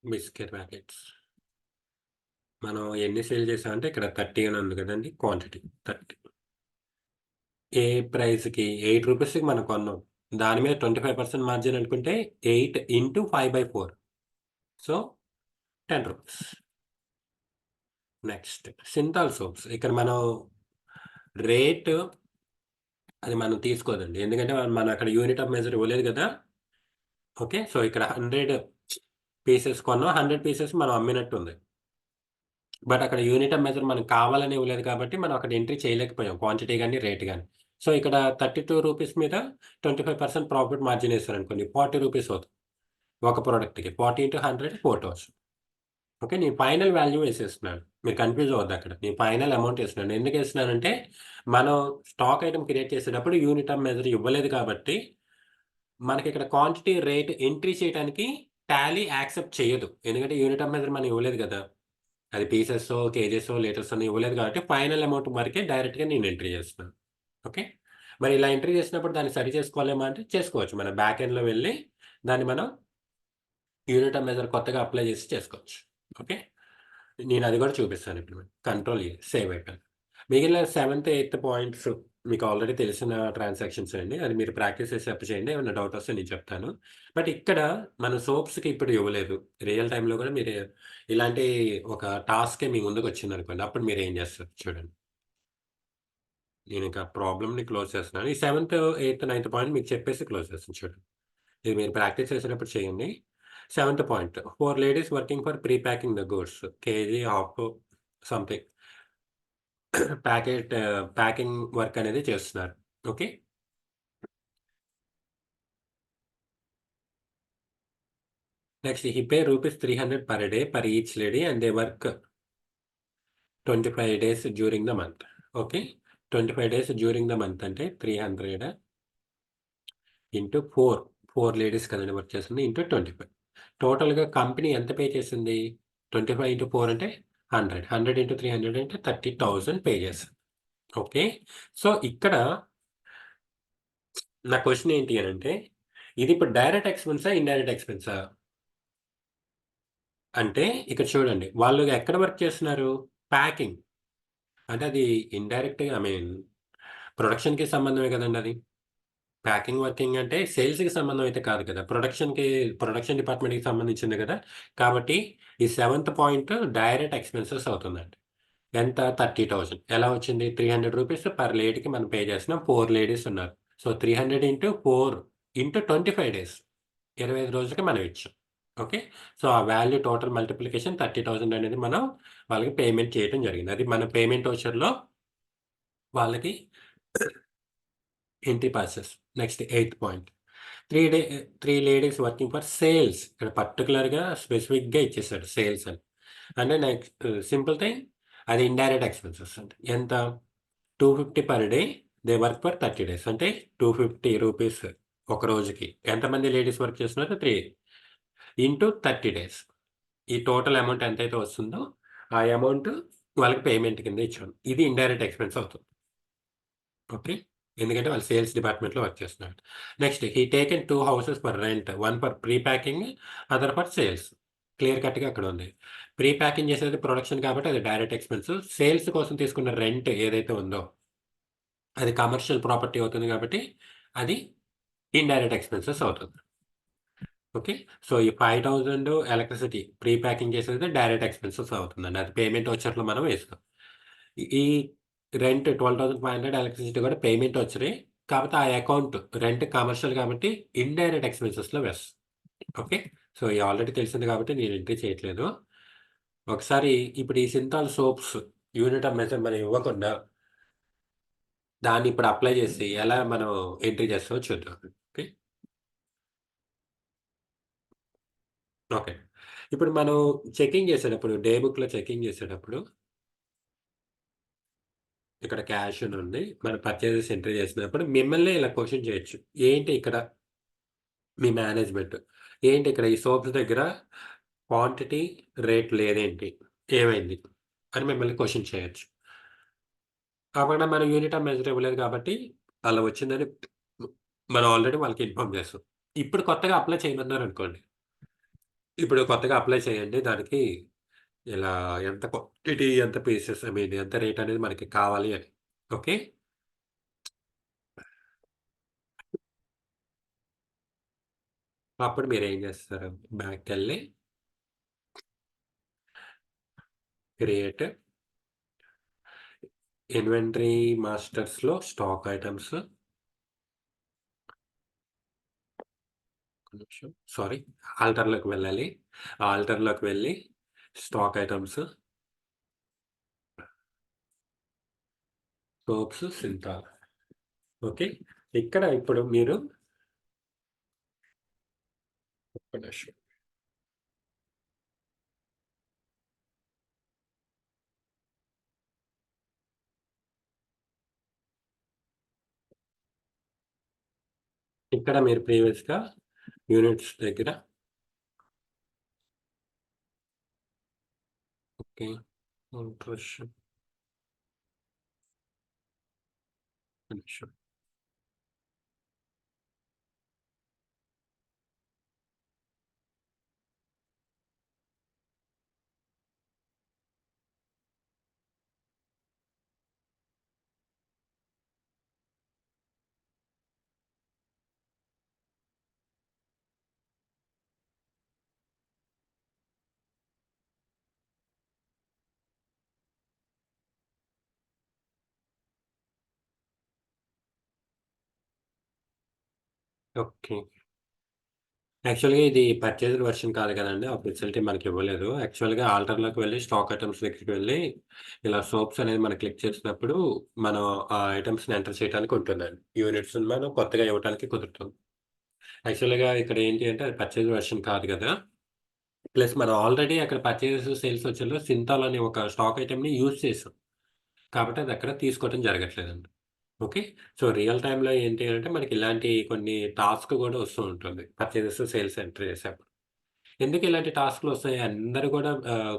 biscuit packets. మనం ఎన్ని సేల్ చేసామంటే ఇక్కడ 30 అని ఉంది కదండీ! క్వాంటిటీ 30. ఏ ప్రైస్‌కి ₹8కి మనం కొన్నాం. దాని మీద 25% మార్జిన్ అనుకుంటే 8 into 5/4. So ₹10. Next Cinthol soaps. ఇక్కడ మనం రేట్ అది మనం తీసుకోదండి. ఎందుకంటే మనం అక్కడ యూనిట్ ఆఫ్ మెజర్ ఇవ్వలేదు కదా! ఓకే. సో ఇక్కడ 100 పీసెస్ కొన్నాం. 100 పీసెస్ మనం అమ్మినట్టుంది. బట్ అక్కడ యూనిట్ ఆఫ్ మెజర్ మనకు కావాలని ఇవ్వలేదు కాబట్టి మనం అక్కడ ఎంట్రీ చేయలేకపోయాం. క్వాంటిటీ గాని, రేట్ గాని. సో ఇక్కడ ₹32 మీద 25% ప్రాఫిట్ మార్జిన్ ఏసారనుకోండి ₹40 అవుతుంది. ఒక ప్రొడక్ట్‌కి 40 ఇంటూ 100 4,000. ఓకే. నేను ఫైనల్ వాల్యూ ఏసేస్తున్నాను. మీరు కన్‌ఫ్యూజ్ అవ్వద్దక్కడ. నేను ఫైనల్ అమౌంట్ ఏస్తున్నాను. ఎందుకేస్తున్నానంటే, మనం స్టాక్ ఐటెమ్ క్రియేట్ చేసేటప్పుడు యూనిట్ ఆఫ్ మెజర్ ఇవ్వలేదు కాబట్టి, మనకిక్కడ క్వాంటిటీ, రేట్ ఎంట్రీ చేయడానికి టాలీ యాక్సెప్ట్ చేయదు. ఎందుకంటే యూనిట్ ఆఫ్ మెజర్ మనం ఇవ్వలేదు కదా! అది పీసెసో, కేజెసో, లీటర్సో ఇవ్వలేదు కాబట్టి ఫైనల్ అమౌంట్ వరకే డైరెక్ట్‌గా నేను ఎంట్రీ చేస్తున్నాను. ఓకే. మరి ఇలా ఎంట్రీ చేసినప్పుడు దాన్ని సరి చేసుకోలేమా అంటే చేసుకోవచ్చు. మన బ్యాక్ ఎండ్‌లో వెళ్లి దాన్ని మనం యూనిట్ ఆఫ్ మెజర్ కొత్తగా అప్లై చేసి చేసుకోవచ్చు. ఓకే. నేను అది కూడా చూపిస్తాను ఇప్పుడు మీకు. కంట్రోల్ ఏ సేవ్ అయిపోయింది. మిగిలిన సెవెంత్, ఎయిత్ పాయింట్స్ మీకు ఆల్రెడీ తెలిసిన ట్రాన్సాక్షన్స్ అండి. అది మీరు ప్రాక్టీస్ చేసేటప్పుడు చేయండి. ఏమైనా డౌట్ వస్తే నేను చెప్తాను. బట్ ఇక్కడ మన సోప్స్‌కి ఇప్పుడు ఇవ్వలేదు. రియల్ టైమ్‌లో కూడా మీరు ఇలాంటి ఒక టాస్కే మీ ముందుకొచ్చిందనుకోండి. అప్పుడు మీరేం చేస్తారు చూడండి. నేనింక ప్రాబ్లమ్‌ని క్లోజ్ చేస్తున్నాను. ఈ సెవెంత్, ఎయిత్, నైన్త్ పాయింట్ మీకు చెప్పేసి క్లోజ్ చేస్తాను చూడండి. ఇది మీరు ప్రాక్టీస్ చేసేటప్పుడు చేయండి. Seventh point 4 ladies working for pre packing the goods. KG, half something packing work అనేది చేస్తున్నారు. Okay. Next he pay rupees 300 per day per each lady and they work 25 days during the month. Okay. 25 days during the month అంటే 300 into 4 ladies కదండీ work చేస్తుంది. Into 25 టోటల్‌గా company ఎంత pay చేసింది? 25 into 4 అంటే 100. 100 into 300 అంటే 30,000 పే చేసింది. Okay. So, ఇక్కడ నా క్వెషన్ ఏంటి అనంటే, ఇది ఇప్పుడు డైరెక్ట్ ఎక్స్‌పెన్సా? ఇన్‌డైరెక్ట్ ఎక్స్‌పెన్సా? అంటే ఇక్కడ చూడండి. వాళ్ళు ఎక్కడ వర్క్ చేస్తున్నారు? ప్యాకింగ్. అంటే అది ఇండైరెక్ట్‌గా ప్రొడక్షన్‌కి సంబంధమే కదండీ అది. ప్యాకింగ్, వర్కింగ్ అంటే సేల్స్‌కి సంబంధం అయితే కాదు కదా! ప్రొడక్షన్ డిపార్ట్‌మెంట్‌కి సంబంధించింది కదా! కాబట్టి ఈ సెవెంత్ పాయింట్ డైరెక్ట్ ఎక్స్‌పెన్సెస్ అవుతుందండి. ఎంత? 30,000 ఎలా వచ్చింది? రూ. 300 పర్ లేడీకి మనం పే చేస్తున్నాం. 4 లేడీస్ ఉన్నారు. So, 300 into 4 into 25 days. 25 రోజులకి మనం ఇచ్చాం. ఓకే. సో, ఆ వాల్యూ టోటల్ మల్టిప్లికేషన్ 30,000 అనేది మనం వాళ్ళకి పేమెంట్ చేయటం జరిగింది. అది మన పేమెంట్ వోచర్‌లో వాళ్ళకి entry passes. Next eighth point. 3 ladies working for sales. ఇక్కడ పర్టిక్యులర్‌గా స్పెసిఫిక్‌గా ఇచ్చేసాడు సేల్స్ అని. అంటే నెక్స్ట్ సింపుల్ థింగ్ అది ఇండైరెక్ట్ ఎక్స్‌పెన్సెస్ అండి. ఎంత? 250 per day. They work for 30 days. అంటే రూ. 250 ఒక రోజుకి. ఎంతమంది లేడీస్ వర్క్ చేస్తున్నారు? 3 ఇంటూ 30 డేస్. ఈ టోటల్ అమౌంట్ ఎంతైతే వస్తుందో, ఆ అమౌంట్ వాళ్ళకి పేమెంట్ కింద ఇచ్చాం. ఇది ఇండైరెక్ట్ ఎక్స్‌పెన్స్ అవుతుంది. ఓకే. ఎందుకంటే వాళ్ళు సేల్స్ డిపార్ట్‌మెంట్‌లో వర్క్ చేస్తున్నారు. Next he taken 2 houses for rent. One for pre packing, other for sales. Clear కట్‌గా అక్కడ ఉంది. ప్రీ ప్యాకింగ్ చేసేది ప్రొడక్షన్ కాబట్టి అది డైరెక్ట్ ఎక్స్‌పెన్స్. సేల్స్ కోసం తీసుకున్న రెంట్ ఏదైతే ఉందో, అది కమర్షియల్ ప్రాపర్టీ అవుతుంది కాబట్టి, అది ఇండైరెక్ట్ ఎక్స్‌పెన్సెస్ అవుతుంది. ఓకే. సో, ఈ 5,000 ఎలక్ట్రిసిటీ ప్రీ ప్యాకింగ్ చేసేది డైరెక్ట్ ఎక్స్‌పెన్సెస్ అవుతుందండి. అది పేమెంట్ వోచర్‌లో మనం వేస్తాం. ఈ రెంట్ 12,500 ఎలక్ట్రిసిటీ కూడా పేమెంట్ వచ్చునాయి. కాపోతే ఆ అకౌంట్ రెంట్ కమర్షియల్ కాబట్టి ఇండైరెక్ట్ ఎక్స్‌పెన్సెస్‌లో వేస్తాం. ఓకే. సో, ఇది ఆల్రెడీ తెలిసింది కాబట్టి నేను ఎంట్రీ చేయట్లేదు. ఒకసారి ఇప్పుడు ఈ Cinthol soaps unit of measure మనం ఇవ్వకుండా దాన్ని ఇప్పుడు అప్లై చేసి ఎలా మనం ఎంట్రీ చేస్తామో చూద్దాం. ఓకే. ఓకే. ఇప్పుడు మనం చెకింగ్ చేసేటప్పుడు డే బుక్‌లో చెకింగ్ చేసేటప్పుడు ఇక్కడ క్యాష్ అని ఉంది. మనం పర్చేజెస్ ఎంట్రీ చేసినప్పుడు మిమ్మల్నే ఇలా క్వెషన్ చేయొచ్చు. ఏంటి ఇక్కడ మీ మేనేజ్‌మెంట్. ఏంటి ఇక్కడ ఈ సోప్స్ దగ్గర క్వాంటిటీ, రేట్ లేదేంటి? ఏమైంది? అని మిమ్మల్ని క్వెషన్ చేయొచ్చు. కాకపోతే మనం యూనిట్ ఆఫ్ మెజర్ ఇవ్వలేదు కాబట్టి అలా వచ్చిందని మనం ఆల్రెడీ వాళ్ళకి ఇన్ఫార్మ్ చేస్తాం. ఇప్పుడు కొత్తగా అప్లై చేయమన్నారనుకోండి. ఇప్పుడు కొత్తగా అప్లై చేయండి. దానికి ఇలా ఎంత క్వాంటిటీ, ఎంత పీసెస్ ఎంత రేట్ అనేది మనకి కావాలి అని. ఓకే. అప్పుడు మీరేం చేస్తారు? బ్యాక్‌కెళ్ళి క్రియేట్ ఇన్వెంటరీ మాస్టర్స్‌లో స్టాక్ ఐటెమ్స్ ఒక్క నిమిషం. సారీ. ఆల్టర్‌లోకి వెళ్ళాలి. ఆల్టర్‌లోకి వెళ్ళి stock items, soaps, Cinthol. Okay. ఇక్కడ ఇప్పుడు మీరు ఒక్క నిమిషం. ఇక్కడ మీరు ప్రీవియస్‌గా యూనిట్స్ దగ్గర ఓకే. ఇంప్రెషన్ ఒక్క నిమిషం. ఓకే. యాక్చువల్‌గా ఇది పర్చేజ్డ్ వెర్షన్ కాదు కదండీ! ఆ ఫెసిలిటీ మనకివ్వలేదు. యాక్చువల్‌గా ఆల్టర్‌లోకి వెళ్లి స్టాక్ ఐటెమ్స్ దగ్గరికి వెళ్లి ఇలా సోప్స్ అనేది మనం క్లిక్ చేసినప్పుడు మనం ఆ ఐటెమ్స్‌ని ఎంటర్ చేయడానికి ఉంటుందండి. యూనిట్స్‌ని మనం కొత్తగా ఇవ్వటానికి కుదురుతుంది. యాక్చువల్‌గా ఇక్కడ ఏంటి అంటే అది పర్చేజ్డ్ వెర్షన్ కాదు కదా! ప్లస్ మనం ఆల్రెడీ అక్కడ పర్చేజ్ సేల్స్ వచ్చేలో సింథాల్ అనే ఒక స్టాక్ ఐటెమ్‌ని యూజ్ చేసాం. కాబట్టి అదక్కడ తీసుకోవటం జరగట్లేదండి. ఓకే. సో, రియల్ టైమ్‌లో ఏంటి అంటే మనకి ఇలాంటి కొన్ని టాస్క్ గూడా వస్తూ ఉంటుంది. పర్చేజెస్, సేల్స్ ఎంటర్ చేసేప్పుడు. ఎందుకు ఇలాంటి టాస్క్‌లొస్తాయి? అందరూ గూడా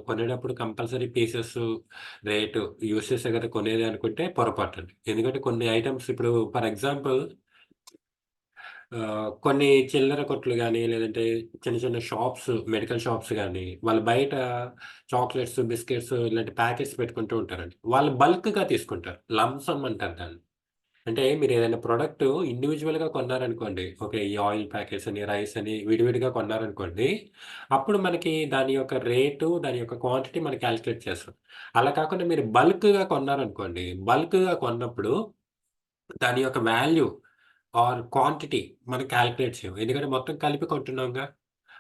కొనేటప్పుడు కంపల్సరీ పీసెస్, రేటు యూజ్ చేసే కదా కొనేది అనుకుంటే పొరపాటండి. ఎందుకంటే కొన్ని ఐటెమ్స్ ఇప్పుడు ఫర్ ఎగ్జాంపుల్ కొన్ని చిల్లర కొట్లు గాని, లేదంటే చిన్న చిన్న షాప్స్, మెడికల్ షాప్స్ గాని, వాళ్ళు బయట చాక్లెట్స్, బిస్కిట్స్ ఇలాంటి ప్యాకెట్స్ పెట్టుకుంటూ ఉంటారండి. వాళ్ళు బల్క్‌గా తీసుకుంటారు. లంప్ సమ్ అంటారు దాన్ని. అంటే మీరేదైనా ప్రొడక్ట్ ఇండివిడ్యువల్‌గా కొన్నారనుకోండి. ఓకే. ఈ ఆయిల్ ప్యాకెట్స్ అని, రైస్ అని విడివిడిగా కొన్నారనుకోండి. అప్పుడు మనకి దాని యొక్క రేటు, దాని యొక్క క్వాంటిటీ మనం కాలిక్యులేట్ చేస్తాం. అలా కాకుండా మీరు బల్క్‌గా కొన్నారనుకోండి. బల్క్‌గా కొన్నప్పుడు దాని యొక్క వాల్యూ ఆర్ క్వాంటిటీ మనం కాలిక్యులేట్ చేయము. ఎందుకంటే మొత్తం కలిపి కొంటున్నాంగా.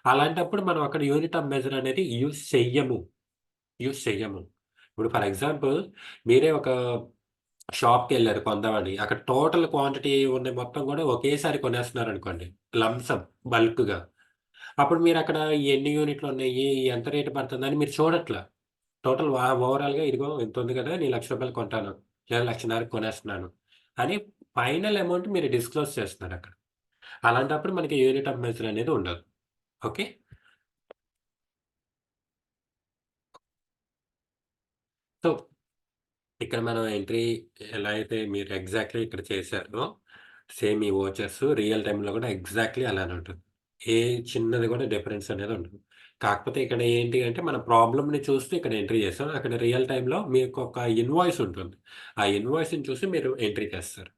అలాంటప్పుడు మనం అక్కడ యూనిట్ ఆఫ్ మెజర్ అనేది యూజ్ చెయ్యము. ఇప్పుడు ఫర్ ఎగ్జాంపుల్ మీరే ఒక షాప్‌కెళ్లారు కొందామని. అక్కడ టోటల్ క్వాంటిటీ ఉన్న మొత్తం గూడా ఒకేసారి కొనేస్తున్నారనుకోండి. లంప్ సమ్ బల్క్‌గా. అప్పుడు మీరక్కడ ఎన్ని యూనిట్లున్నయి, ఎంత రేటు పడుతుందని మీరు చూడట్ల. టోటల్ ఓవరాల్‌గా ఇదిగో ఇంతుంది గదా! నేను రూ. 1,00,000 కొంటాను. లేదా 1,50,000కి కొనేస్తున్నాను. అని ఫైనల్ అమౌంట్ మీరు డిస్క్లోజ్ చేస్తున్నారక్కడ. అలాంటప్పుడు మనకి యూనిట్ ఆఫ్ మెజర్ అనేది ఉండదు. ఓకే. సో, ఇక్కడ మనం ఎంట్రీ ఎలా అయితే మీరు ఎగ్జాక్ట్‌లీ ఇక్కడ చేశారో, సేమ్ ఈ వోచర్స్ రియల్ టైమ్‌లో గూడా ఎగ్జాక్ట్‌లీ అలానే ఉంటుంది. ఏ చిన్నది గూడా డిఫరెన్స్ అనేది ఉండదు. కాకపోతే ఇక్కడ ఏంటి అంటే, మన ప్రాబ్లమ్‌ని చూస్తూ ఇక్కడ ఎంట్రీ చేస్తాం. అక్కడ రియల్ టైమ్‌లో మీకొక ఇన్వాయిస్ ఉంటుంది. ఆ ఇన్వాయిస్‌ని చూసి మీరు ఎంట్రీ చేస్తారు.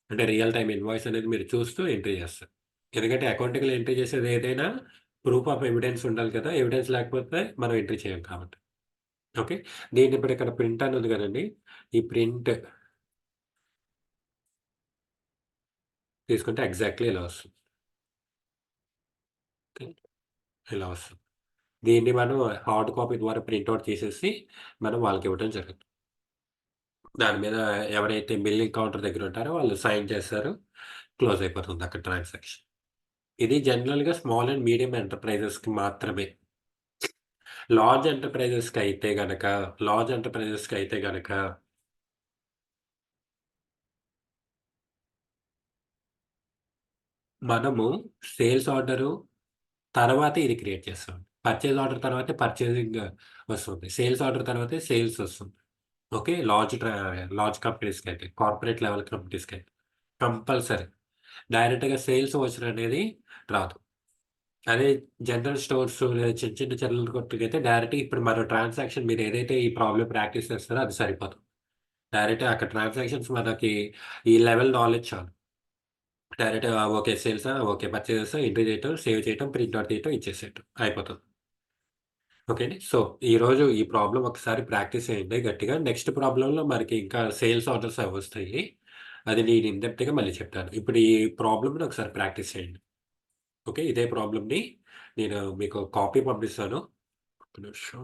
అంటే రియల్ టైమ్ ఇన్వాయిస్ అనేది మీరు చూస్తూ ఎంట్రీ చేస్తారు. ఎందుకంటే అకౌంటింగ్‌లో ఎంట్రీ చేసేది ఏదైనా ప్రూఫ్ ఆఫ్ ఎవిడెన్స్ ఉండాలి కదా! ఎవిడెన్స్ లేకపోతే మనం ఎంట్రీ చేయం కాబట్టి. ఓకే. దీన్ని ఇప్పుడు ఇక్కడ ప్రింట్ అని ఉంది కదండీ! ఈ ప్రింట్ తీసుకుంటే ఎగ్జాక్ట్‌లీ ఇలా వస్తుంది. ఓకే. ఇలా వస్తుంది. దీన్ని మనం హార్డ్ కాపీ ద్వారా ప్రింట్ ఔట్ తీసేసి మనం వాళ్ళకివ్వటం జరుగుతుంది. దాని మీద ఎవరైతే బిల్లింగ్ కౌంటర్ దగ్గర ఉంటారో వాళ్ళు సైన్ చేస్తారు. క్లోజ్ అయిపోతుంది అక్కడ ట్రాన్సాక్షన్. ఇది జనరల్‌గా స్మాల్ అండ్ మీడియం ఎంటర్‌ప్రైజెస్‌కి మాత్రమే. లార్జ్ ఎంటర్‌ప్రైజెస్‌కయితే గనక మనము సేల్స్ ఆర్డరు తర్వాతే ఇది క్రియేట్ చేస్తాం. పర్చేజ్ ఆర్డర్ తర్వాతే పర్చేజింగ్ వస్తుంది. సేల్స్ ఆర్డర్ తర్వాతే సేల్స్ వస్తుంది. ఓకే. లార్జ్ కంపెనీస్‌కైతే, కార్పొరేట్ లెవెల్ కంపెనీస్‌కైతే కంపల్సరీ. డైరెక్ట్‌గా సేల్స్ వోచర్ అనేది రాదు. అదే జనరల్ స్టోర్స్ లేదా చిన్న చిన్న చిల్లర కొట్టులకైతే డైరెక్ట్‌గా ఇప్పుడు మన ట్రాన్సాక్షన్ మీరేదైతే ఈ ప్రాబ్లమ్ ప్రాక్టీస్ చేస్తారో అది సరిపోతుంది. డైరెక్ట్‌గా అక్కడ ట్రాన్సాక్షన్స్ మనకి ఈ లెవెల్ నాలెడ్జ్ చాలు. డైరెక్ట్‌గా ఓకే. సేల్సా? ఓకే. పర్చేజెసా? ఎంట్రీ చేయటం, సేవ్ చేయటం, ప్రింట్ ఔట్ తీయటం, ఇచ్చేసేయటం అయిపోతుంది. ఓకే అండి. సో, ఈరోజు ఈ ప్రాబ్లమ్ ఒకసారి ప్రాక్టీస్ చేయండి గట్టిగా. నెక్స్ట్ ప్రాబ్లమ్‌లో మనకి ఇంకా సేల్స్ ఆర్డర్స్ అవొస్తాయి. అది నేను ఇన్ డెప్త్‌గా మళ్ళీ చెప్తాను. ఇప్పుడు ఈ ప్రాబ్లమ్‌ని ఒకసారి ప్రాక్టీస్ చేయండి. ఓకే. ఇదే ప్రాబ్లమ్‌ని నేను మీకు కాపీ పంపిస్తాను. ఒక్క నిమిషం.